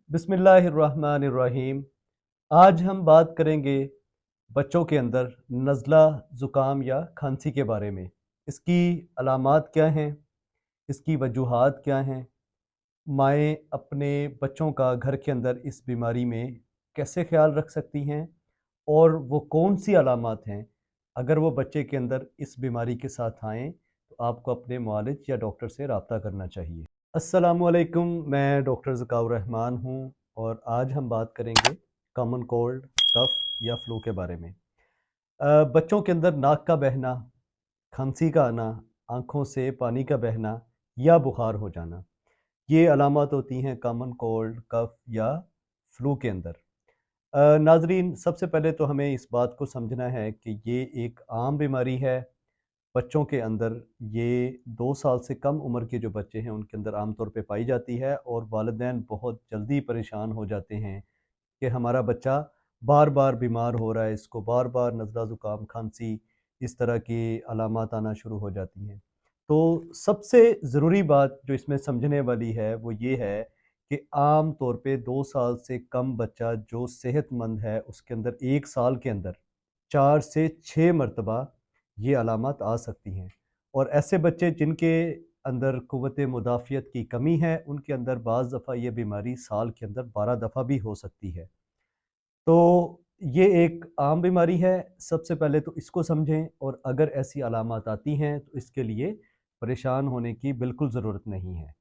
बिस्मिल्लाहिर्रहमानिर्रहीम। आज हम बात करेंगे बच्चों के अंदर नज़ला ज़ुकाम या खांसी के बारे में। इसकी अलामात क्या हैं, इसकी वजूहात क्या हैं, माएँ अपने बच्चों का घर के अंदर इस बीमारी में कैसे ख्याल रख सकती हैं और वो कौन सी अलामात हैं। अगर वो बच्चे के अंदर इस बीमारी के साथ आएँ तो आपको अपने मुआलिज या डॉक्टर से रब्ता करना चाहिए। अस्सलामुअलैकुम, मैं डॉक्टर ज़काउर रहमान हूँ और आज हम बात करेंगे कॉमन कोल्ड, कफ़ या फ्लू के बारे में। बच्चों के अंदर नाक का बहना, खांसी का आना, आँखों से पानी का बहना या बुखार हो जाना, ये अलामत होती हैं कॉमन कोल्ड, कफ़ या फ्लू के अंदर। नाज़रीन, सबसे पहले तो हमें इस बात को समझना है कि ये एक आम बीमारी है। बच्चों के अंदर ये 2 साल से कम उम्र के जो बच्चे हैं उनके अंदर आम तौर पे पाई जाती है और वालिदैन बहुत जल्दी परेशान हो जाते हैं कि हमारा बच्चा बार-बार बीमार हो रहा है, इसको बार-बार नज़ला ज़ुकाम, खांसी इस तरह की अलामत आना शुरू हो जाती हैं। तो सबसे ज़रूरी बात जो इसमें समझने वाली है वो ये है कि आम तौर पे 2 साल से कम बच्चा जो सेहतमंद है उसके अंदर 1 साल के अंदर 4 से 6 मरतबा ये अलामत आ सकती हैं। और ऐसे बच्चे जिनके अंदर क़ुव्वत मुदाफ़ियत की कमी है, उनके अंदर बाज़ दफ़ा ये बीमारी साल के अंदर 12 दफ़ा भी हो सकती है। तो ये एक आम बीमारी है, सबसे पहले तो इसको समझें और अगर ऐसी अलामत आती हैं तो इसके लिए परेशान होने की बिल्कुल ज़रूरत नहीं है।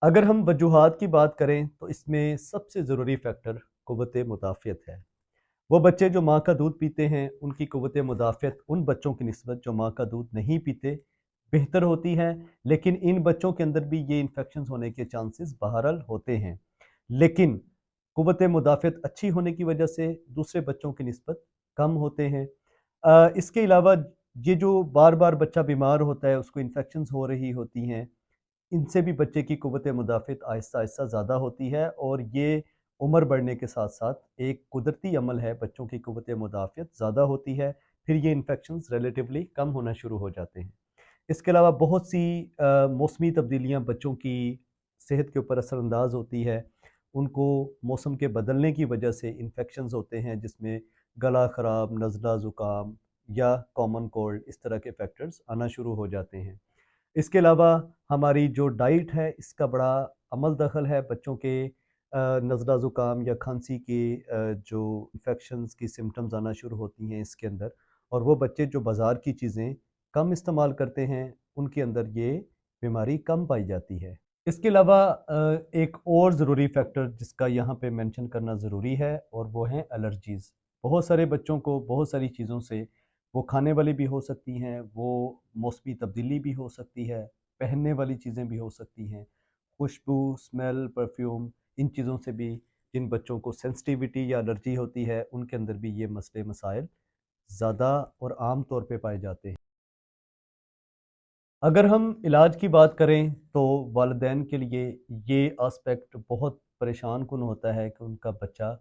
अगर हम वजूहात की बात करें तो इसमें सबसे ज़रूरी फैक्टर क़ुव्वत मुदाफ़ियत है। वो बच्चे जो माँ का दूध पीते हैं, उनकी क़ुव्वत मुदाफ़ियत उन बच्चों की निस्बत जो माँ का दूध नहीं पीते, बेहतर होती है, लेकिन इन बच्चों के अंदर भी ये इन्फेक्शंस होने के चांसेस बहरहाल होते हैं। लेकिन क़ुव्वत मुदाफ़ियत अच्छी होने की वजह से दूसरे बच्चों की निस्बत कम होते हैं। इसके अलावा ये जो बार-बार बच्चा बीमार होता है, उसको इन्फेक्शंस हो रही होती हैं, इनसे भी बच्चे की क़ुव्वत मुदाफ़ियत आहिस्ता-आहिस्ता ज़्यादा होती है और ये उम्र बढ़ने के साथ-साथ एक कुदरती अमल है, बच्चों की क़ुव्वत मुदाफ़ियत ज़्यादा होती है, फिर ये इन्फेक्शंस रिलेटिवली कम होना शुरू हो जाते हैं। इसके अलावा बहुत सी मौसमी तब्दीलियाँ बच्चों की सेहत के ऊपर असरअंदाज़ होती है। उनको मौसम के बदलने की वजह से इन्फेक्शंस होते हैं जिसमें गला ख़राब, नज़ला ज़ुकाम या कॉमन कोल्ड इस तरह के फैक्टर्स आना शुरू हो जाते हैं। इसके अलावा हमारी जो डाइट है इसका बड़ा अमल दखल है बच्चों के नज़ला ज़ुकाम या खांसी के जो इन्फेक्शंस की सिम्टम्स आना शुरू होती हैं इसके अंदर, और वो बच्चे जो बाज़ार की चीज़ें कम इस्तेमाल करते हैं उनके अंदर ये बीमारी कम पाई जाती है। इसके अलावा एक और ज़रूरी फैक्टर जिसका यहाँ पे मेंशन करना ज़रूरी है और वो हैं एलर्जीज़। बहुत सारे बच्चों को बहुत सारी चीज़ों से, वो खाने वाली भी हो सकती हैं, वो मौसमी तब्दीली भी हो सकती है, पहनने वाली चीज़ें भी हो सकती हैं, खुशबू, स्मेल, परफ्यूम, इन चीज़ों से भी जिन बच्चों को सेंसिटिविटी या एलर्जी होती है उनके अंदर भी ये मसले मसाइल ज़्यादा और आम तौर पे पाए जाते हैं। अगर हम इलाज की बात करें तो वालिदैन के लिए ये आस्पेक्ट बहुत परेशान कुन होता है कि उनका बच्चा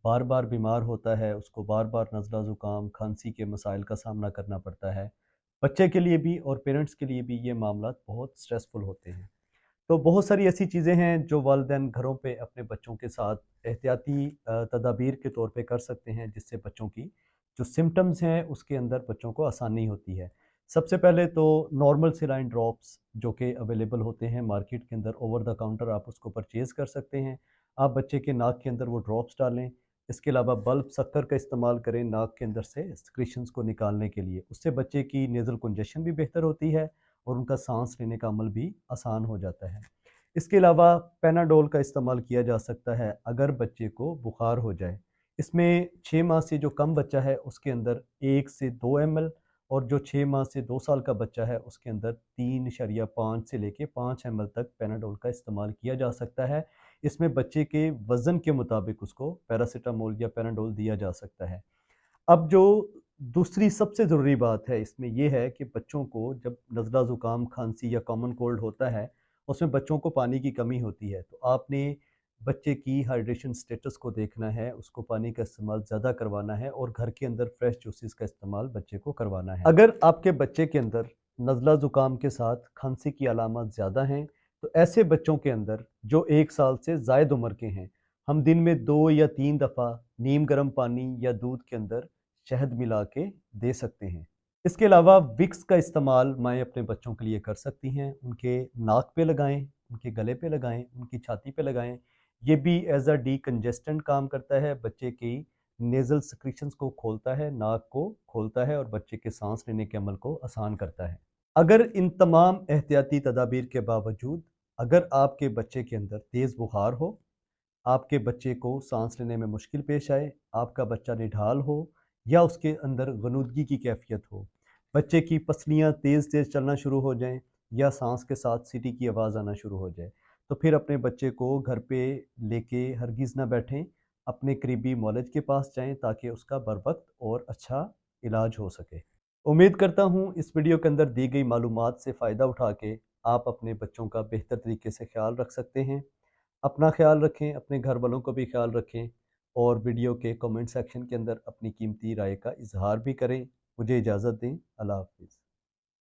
बार बार बीमार होता है, उसको बार बार नज़ला ज़ुकाम, खांसी के मसाइल का सामना करना पड़ता है। बच्चे के लिए भी और पेरेंट्स के लिए भी ये मामला बहुत स्ट्रेसफुल होते हैं। तो बहुत सारी ऐसी चीज़ें हैं जो वालिदैन घरों पे अपने बच्चों के साथ एहतियाती तदाबीर के तौर पे कर सकते हैं जिससे बच्चों की जो सिम्टम्स हैं उसके अंदर बच्चों को आसानी होती है। सबसे पहले तो नॉर्मल सेलाइन ड्रॉप्स जो कि अवेलेबल होते हैं मार्केट के अंदर, ओवर द काउंटर आप उसको परचेज़ कर सकते हैं। आप बच्चे के नाक के अंदर वो ड्रॉप्स डालें। इसके अलावा बल्ब सक्कर का इस्तेमाल करें नाक के अंदर से सिक्रीशंस को निकालने के लिए। उससे बच्चे की नेज़ल कंजेशन भी बेहतर होती है और उनका सांस लेने का अमल भी आसान हो जाता है। इसके अलावा पैनाडोल का इस्तेमाल किया जा सकता है अगर बच्चे को बुखार हो जाए। इसमें 6 माह से जो कम बच्चा है उसके अंदर 1 से 2 ml, और जो 6 माह से 2 साल का बच्चा है उसके अंदर 3.5 से लेके 5 ml तक पैनाडोल का इस्तेमाल किया जा सकता है। इसमें बच्चे के वज़न के मुताबिक उसको पैरासिटामोल या पैनाडोल दिया जा सकता है। अब जो दूसरी सबसे ज़रूरी बात है इसमें ये है कि बच्चों को जब नज़ला ज़ुकाम, खांसी या कॉमन कोल्ड होता है, उसमें बच्चों को पानी की कमी होती है। तो आपने बच्चे की हाइड्रेशन स्टेटस को देखना है, उसको पानी का इस्तेमाल ज़्यादा करवाना है और घर के अंदर फ्रेश जूसेस का इस्तेमाल बच्चे को करवाना है। अगर आपके बच्चे के अंदर नज़ला ज़ुकाम के साथ खांसी की अलामत ज़्यादा हैं, तो ऐसे बच्चों के अंदर जो 1 साल से ज़ायद उम्र के हैं, हम दिन में 2 या 3 दफ़ा नीम गर्म पानी या दूध के अंदर शहद मिला के दे सकते हैं। इसके अलावा विक्स का इस्तेमाल माएँ अपने बच्चों के लिए कर सकती हैं। उनके नाक पे लगाएँ, उनके गले पे लगाएँ, उनकी छाती पे लगाएँ। ये भी एज़ अ डिकंजेस्टेंट काम करता है, बच्चे की नेज़ल सेक्रीशंस को खोलता है, नाक को खोलता है और बच्चे के साँस लेने के अमल को आसान करता है। अगर इन तमाम एहतियाती तदाबीर के बावजूद अगर आपके बच्चे के अंदर तेज़ बुखार हो, आपके बच्चे को सांस लेने में मुश्किल पेश आए, आपका बच्चा निढाल हो या उसके अंदर गनूदगी की कैफियत हो, बच्चे की पसलियाँ तेज़ तेज़ चलना शुरू हो जाएं या सांस के साथ सीटी की आवाज़ आना शुरू हो जाए, तो फिर अपने बच्चे को घर पे लेके हरगिज़ ना बैठें, अपने करीबी मौलज के पास जाएं ताकि उसका बर वक्त और अच्छा इलाज हो सके। उम्मीद करता हूँ इस वीडियो के अंदर दी गई मालूमात से फ़ायदा उठा के आप अपने बच्चों का बेहतर तरीके से ख्याल रख सकते हैं। अपना ख्याल रखें, अपने घर वालों का भी ख्याल रखें और वीडियो के कमेंट सेक्शन के अंदर अपनी कीमती राय का इज़हार भी करें। मुझे इजाज़त दें। अल्लाह हाफ़िज़।